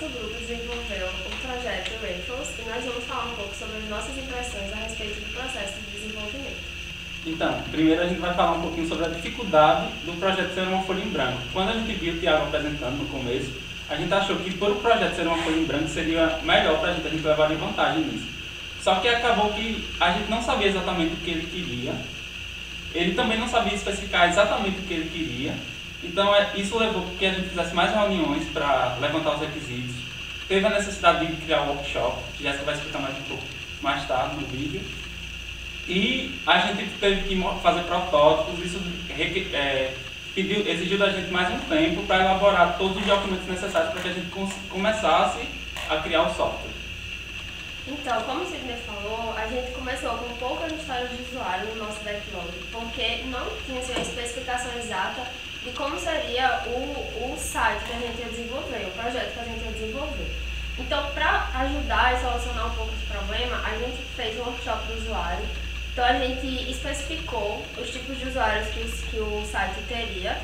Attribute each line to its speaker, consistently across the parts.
Speaker 1: nosso grupo desenvolveu o projeto Raffles e nós vamos falar um pouco sobre as nossas impressões a respeito do processo de desenvolvimento.
Speaker 2: Então, primeiro a gente vai falar um pouquinho sobre a dificuldade do projeto ser uma folha em branco. Quando a gente viu o Thiago apresentando no começo, a gente achou que por o projeto ser uma folha em branco seria melhor para a gente levaria vantagem nisso. Só que acabou que a gente não sabia exatamente o que ele queria, ele também não sabia especificar exatamente o que ele queria, então isso levou a que a gente fizesse mais reuniões para levantar os requisitos. Teve a necessidade de criar um workshop, que Jéssica vai explicar mais um pouco mais tarde no vídeo. E a gente teve que fazer protótipos, isso exigiu da gente mais um tempo para elaborar todos os documentos necessários para que a gente começasse a criar o software.
Speaker 1: Então, como o Sidney falou, a gente começou com poucas histórias de usuário no nosso backlog, porque não tinha assim, uma especificação exata de como seria o site que a gente ia desenvolver, o projeto que a gente ia desenvolver. Então, para ajudar e solucionar um pouco esse problema, a gente fez um workshop do usuário. Então, a gente especificou os tipos de usuários que o site teria.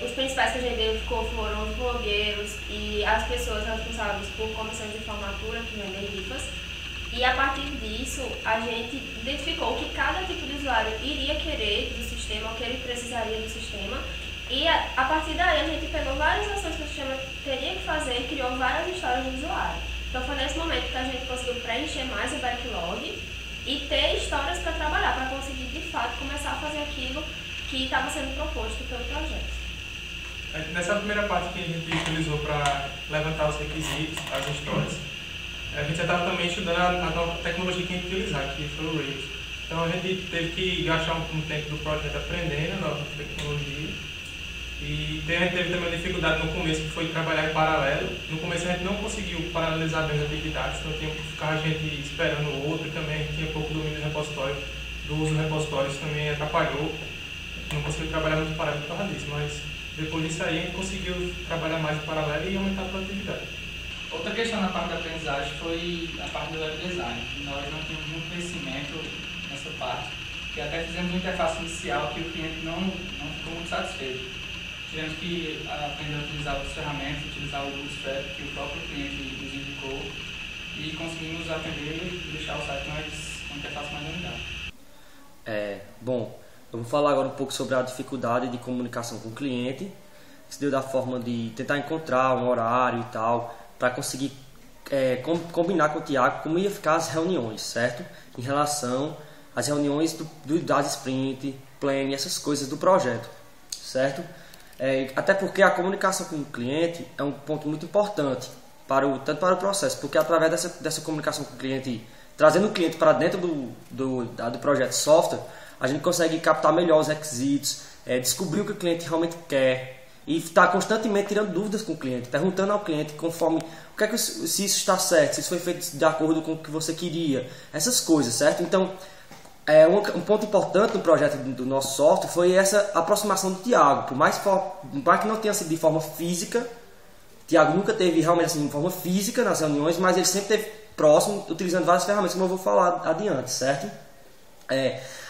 Speaker 1: Os principais que a gente identificou foram os blogueiros e as pessoas responsáveis por comissões de formatura que vendem rifas. E a partir disso, a gente identificou que cada tipo de usuário iria querer do sistema, o que ele precisaria do sistema. E a partir daí, a gente pegou várias ações que o sistema teria que fazer e criou várias histórias do usuário. Então, foi nesse momento que a gente conseguiu preencher mais o backlog e ter histórias para trabalhar, para conseguir de fato começar a fazer aquilo que estava sendo proposto pelo projeto.
Speaker 3: Nessa primeira parte que a gente utilizou para levantar os requisitos, as histórias, a gente já estava também estudando a nova tecnologia que a gente ia utilizar, que foi o Rails. Então a gente teve que gastar um tempo do projeto aprendendo a nova tecnologia. E a gente teve também uma dificuldade no começo, que foi trabalhar em paralelo. No começo a gente não conseguiu paralelizar bem as atividades, então tinha que ficar a gente esperando o outro, e também a gente tinha pouco domínio do repositório, do uso do repositório, isso também atrapalhou. Não conseguiu trabalhar muito paralelo por causa disso, mas depois disso aí a gente conseguiu trabalhar mais em paralelo e aumentar a produtividade.
Speaker 4: Outra questão na parte da aprendizagem foi a parte do web design. Nós não tínhamos muito conhecimento nessa parte, e até fizemos uma interface inicial que o cliente não ficou muito satisfeito. Tivemos que aprender a utilizar outras ferramentas, utilizar o Bootstrap que o próprio cliente nos indicou, e conseguimos aprender e deixar o site uma interface mais amigável.
Speaker 5: Bom, eu vou falar agora um pouco sobre a dificuldade de comunicação com o cliente, que se deu da forma de tentar encontrar um horário e tal, para conseguir combinar com o Thiago como ia ficar as reuniões, certo? Em relação às reuniões das sprint, plan, essas coisas do projeto, certo? Até porque a comunicação com o cliente é um ponto muito importante, tanto para o processo, porque através dessa comunicação com o cliente, trazendo o cliente para dentro do projeto software, a gente consegue captar melhor os requisitos, descobrir o que o cliente realmente quer e estar constantemente tirando dúvidas com o cliente, perguntando ao cliente conforme se isso está certo, se isso foi feito de acordo com o que você queria, essas coisas, certo? Então, um ponto importante no projeto do nosso software foi essa aproximação do Thiago. Por mais que não tenha sido de forma física, o Thiago nunca teve realmente assim, de forma física nas reuniões, mas ele sempre esteve próximo, utilizando várias ferramentas, como eu vou falar adiante, certo?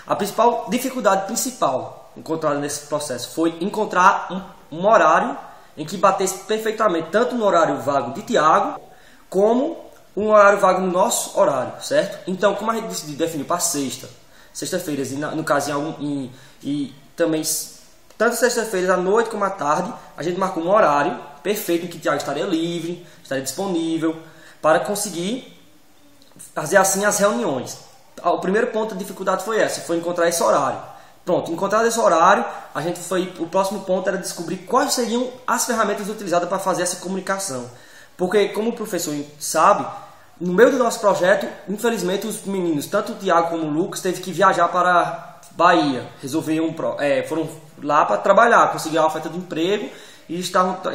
Speaker 5: A dificuldade principal encontrada nesse processo foi encontrar um horário em que batesse perfeitamente tanto no horário vago de Thiago como um horário vago no nosso horário, certo? Então, como a gente definiu para sexta-feiras, e no caso e também tanto sexta-feira à noite como à tarde, a gente marcou um horário perfeito em que o Thiago estaria livre, estaria disponível para conseguir fazer assim as reuniões. O primeiro ponto da dificuldade foi encontrar esse horário. Pronto, encontrado esse horário, o próximo ponto era descobrir quais seriam as ferramentas utilizadas para fazer essa comunicação. Porque, como o professor sabe, no meio do nosso projeto, infelizmente os meninos, tanto o Thiago como o Lucas, teve que viajar para Bahia, foram lá para trabalhar, conseguir uma oferta de emprego e eles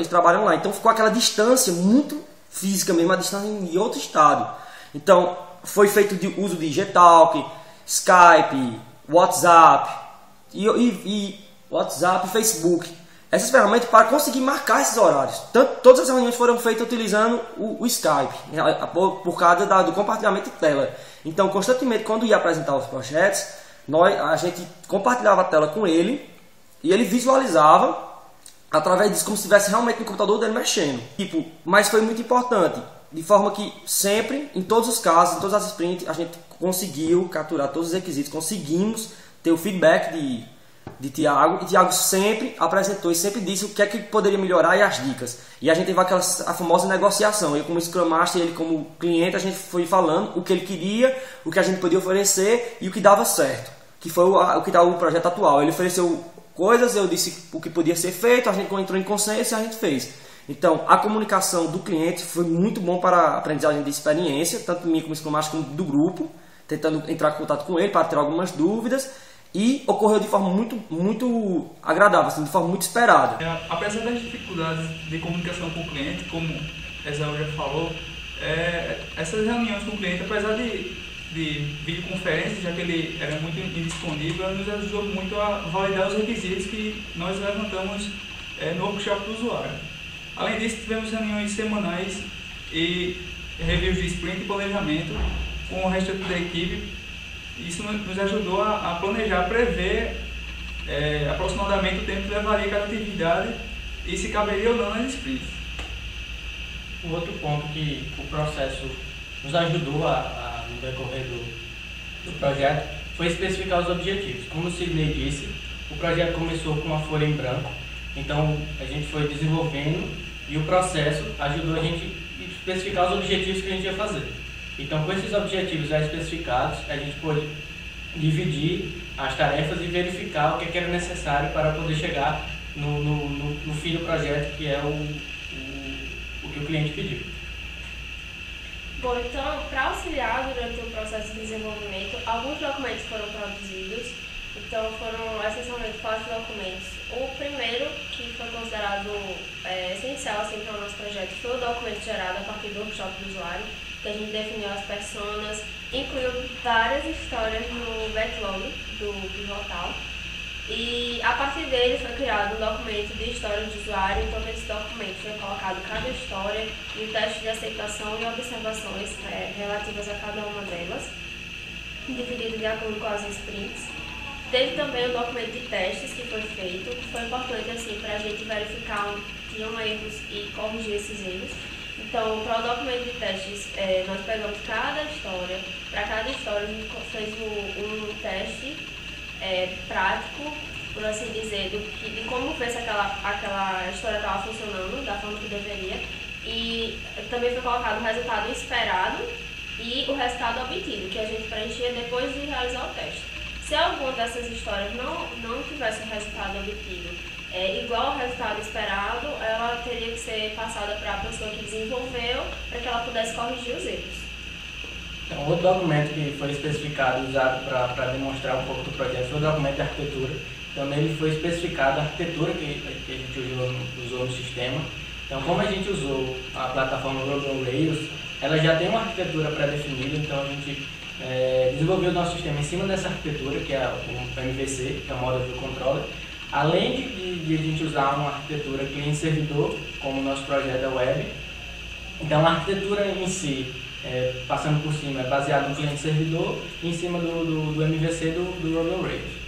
Speaker 5: trabalham lá. Então ficou aquela distância muito física mesmo, a distância em outro estado. Então foi feito de uso de Gtalk, Skype, WhatsApp WhatsApp, Facebook. Essas ferramentas para conseguir marcar esses horários. Todas as reuniões foram feitas utilizando o Skype, por causa do compartilhamento de tela. Então, constantemente, quando ia apresentar os projetos, a gente compartilhava a tela com ele e ele visualizava através disso, como se estivesse realmente no computador dele mexendo. Tipo, mas foi muito importante, de forma que sempre, em todos os casos, em todas as sprints, a gente conseguiu capturar todos os requisitos, conseguimos ter o feedback de Thiago, e Thiago sempre apresentou e sempre disse o que é que poderia melhorar e as dicas. E a gente teve a famosa negociação, eu como Scrum Master e ele como cliente, a gente foi falando o que ele queria, o que a gente podia oferecer e o que dava certo, que foi o que dá o projeto atual. Ele ofereceu coisas, eu disse o que podia ser feito, a gente entrou em consenso e a gente fez. Então, a comunicação do cliente foi muito bom para a aprendizagem de experiência, tanto minha como Scrum Master como do grupo, tentando entrar em contato com ele para ter algumas dúvidas, e ocorreu de forma muito agradável, assim, de forma muito esperada.
Speaker 4: Apesar das dificuldades de comunicação com o cliente, como Esaú já falou, essas reuniões com o cliente, apesar de videoconferência, já que ele era muito indisponível, nos ajudou muito a validar os requisitos que nós levantamos no workshop do usuário. Além disso, tivemos reuniões semanais e reviews de sprint e planejamento com o restante da equipe. Isso nos ajudou a planejar, prever aproximadamente o tempo que levaria cada atividade e se caberia ou não nas sprints.
Speaker 6: Um outro ponto que o processo nos ajudou no decorrer do projeto foi especificar os objetivos. Como o Sidney disse, o projeto começou com uma folha em branco, então a gente foi desenvolvendo e o processo ajudou a gente a especificar os objetivos que a gente ia fazer. Então, com esses objetivos já especificados, a gente pôde dividir as tarefas e verificar o que era necessário para poder chegar no fim do projeto, que é o que o cliente pediu.
Speaker 1: Bom, então, para auxiliar durante o processo de desenvolvimento, alguns documentos foram produzidos. Então, foram essencialmente 4 documentos. O primeiro, que foi considerado essencial assim, para o nosso projeto, foi o documento gerado a partir do workshop do usuário, que a gente definiu as personas, incluiu várias histórias no backlog do Pivotal. E a partir dele foi criado um documento de história de usuário. Então, nesse documento foi colocado cada história e o teste de aceitação e observações relativas a cada uma delas, dividido de acordo com as sprints. Teve também um documento de testes que foi feito, que foi importante assim, para a gente verificar onde tinham erros e corrigir esses erros. Então, para o documento de testes, nós pegamos cada história. Para cada história, a gente fez um teste prático, por assim dizer, de como ver se aquela história estava funcionando da forma que deveria. E também foi colocado o resultado esperado e o resultado obtido, que a gente preenchia depois de realizar o teste. Se alguma dessas histórias não tivesse o resultado obtido igual ao resultado esperado, ela teria que ser passada para a pessoa que desenvolveu, para que ela pudesse corrigir os erros.
Speaker 6: Então, outro documento que foi especificado, usado para demonstrar um pouco do projeto, foi o documento de arquitetura. Então, nele foi especificado a arquitetura que a gente usou no sistema. Então, como a gente usou a plataforma Ruby on Rails, ela já tem uma arquitetura pré-definida, então a gente desenvolveu o nosso sistema em cima dessa arquitetura, que é o MVC, que é o Model View Controller. Além de a gente usar uma arquitetura cliente-servidor, como o nosso projeto é web, então a arquitetura em si, passando por cima, é baseada no cliente-servidor e em cima do MVC do Ruby on Rails.